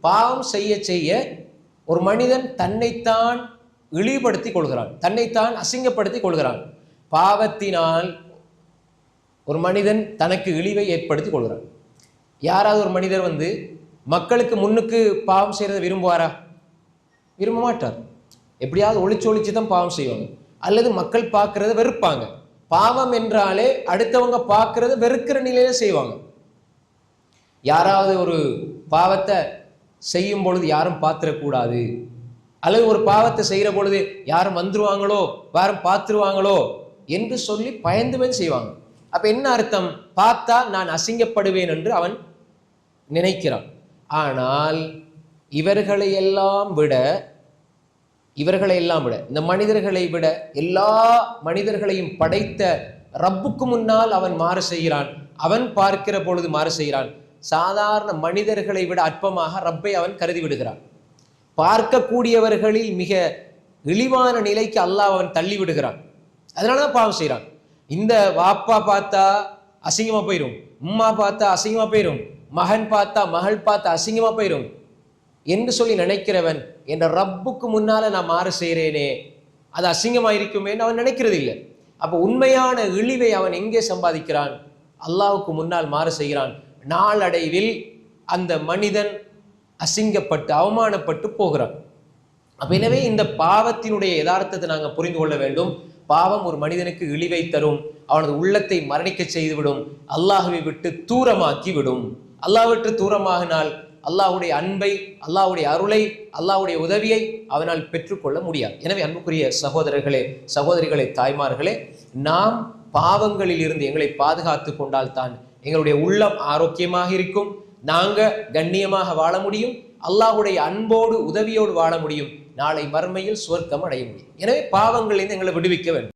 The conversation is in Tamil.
பாவம் செய்ய செய்ய ஒரு மனிதன் தன்னைத்தான் இழிவுபடுத்திக் கொள்கிறான், தன்னைத்தான் அசிங்கப்படுத்திக் கொள்கிறான். பாவத்தினால் ஒரு மனிதன் தனக்கு இழிவை ஏற்படுத்திக் கொள்கிறான். யாராவது ஒரு மனிதர் மக்களுக்கு முன்னுக்கு பாவம் செய்யறதை விரும்புவாரா? விரும்ப மாட்டார். எப்படியாவது ஒளிச்சு தான் பாவம் செய்வாங்க, அல்லது மக்கள் பார்க்கறத வெறுப்பாங்க. பாவம் என்றாலே அடுத்தவங்க பார்க்கறத வெறுக்கிற நிலையில செய்வாங்க. யாராவது ஒரு பாவத்தை செய்யும் பொழுது யாரும் பார்த்துடக்கூடாது, அல்லது ஒரு பாவத்தை செய்கிற பொழுது யாரும் வந்துருவாங்களோ, யாரும் பார்த்துருவாங்களோ என்று சொல்லி பயந்துமே செய்வாங்க. அப்ப என்ன அர்த்தம்? பார்த்தா நான் அசிங்கப்படுவேன் என்று அவன் நினைக்கிறான். ஆனால் இவர்களை எல்லாம் விட இந்த மனிதர்களை விட எல்லா மனிதர்களையும் படைத்த ரப்புக்கு முன்னால் அவன் மாறு செய்கிறான். அவன் பார்க்கிற பொழுது மாறு செய்கிறான். சாதாரண மனிதர்களை விட அற்பமாக ரப்பை அவன் கருதி விடுகிறான். பார்க்கக்கூடியவர்களில் மிக இழிவான நிலைக்கு அல்லாஹ் அவன் தள்ளி விடுகிறான். அதனாலதான் பாவம் செய்கிறான். இந்த வாப்பா பார்த்தா அசிங்கமா போயிடும், உம்மா பார்த்தா அசிங்கமா போயிடும், மகன் பார்த்தா மகள் பார்த்தா அசிங்கமா போயிடும் என்று சொல்லி நினைக்கிறவன் என்ற ரப்புக்கு முன்னால நான் மாறு செய்கிறேனே அது அசிங்கமா இருக்குமேன்னு அவன் நினைக்கிறது இல்லை. அப்போ உண்மையான இழிவை அவன் எங்கே சம்பாதிக்கிறான்? அல்லாஹ்வுக்கு முன்னால் மாறு செய்கிறான். நாளடைவில் அந்த மனிதன் அசிங்கப்பட்டு அவமானப்பட்டு போகிறான். அப்ப எனவே இந்த பாவத்தினுடைய யதார்த்தத்தை நாங்கள் புரிந்து கொள்ள வேண்டும். பாவம் ஒரு மனிதனுக்கு இழிவை தரும், அவனது உள்ளத்தை மரணிக்க செய்துவிடும், அல்லாஹ்வை விட்டு தூரமாக்கி விடும். அல்லாஹ் விட்டு தூரமாகினால் அல்லாஹ்வுடைய அன்பை, அல்லாஹ்வுடைய அருளை, அல்லாஹ்வுடைய உதவியை அவனால் பெற்றுக்கொள்ள முடியாது. எனவே அன்புக்குரிய சகோதரர்களே, சகோதரிகளே, தாய்மார்களே, நாம் பாவங்களில் இருந்து எங்களை பாதுகாத்து கொண்டால்தான் எங்களுடைய உள்ளம் ஆரோக்கியமாக இருக்கும், நாங்க கண்ணியமாக வாழ முடியும், அல்லாஹ்வுடைய அன்போடு உதவியோடு வாழ முடியும், நாளை மறுமையில் சுவர்க்கம் அடைய முடியும். எனவே பாவங்களிலிருந்து எங்களை விடுவிக்க வேண்டும்.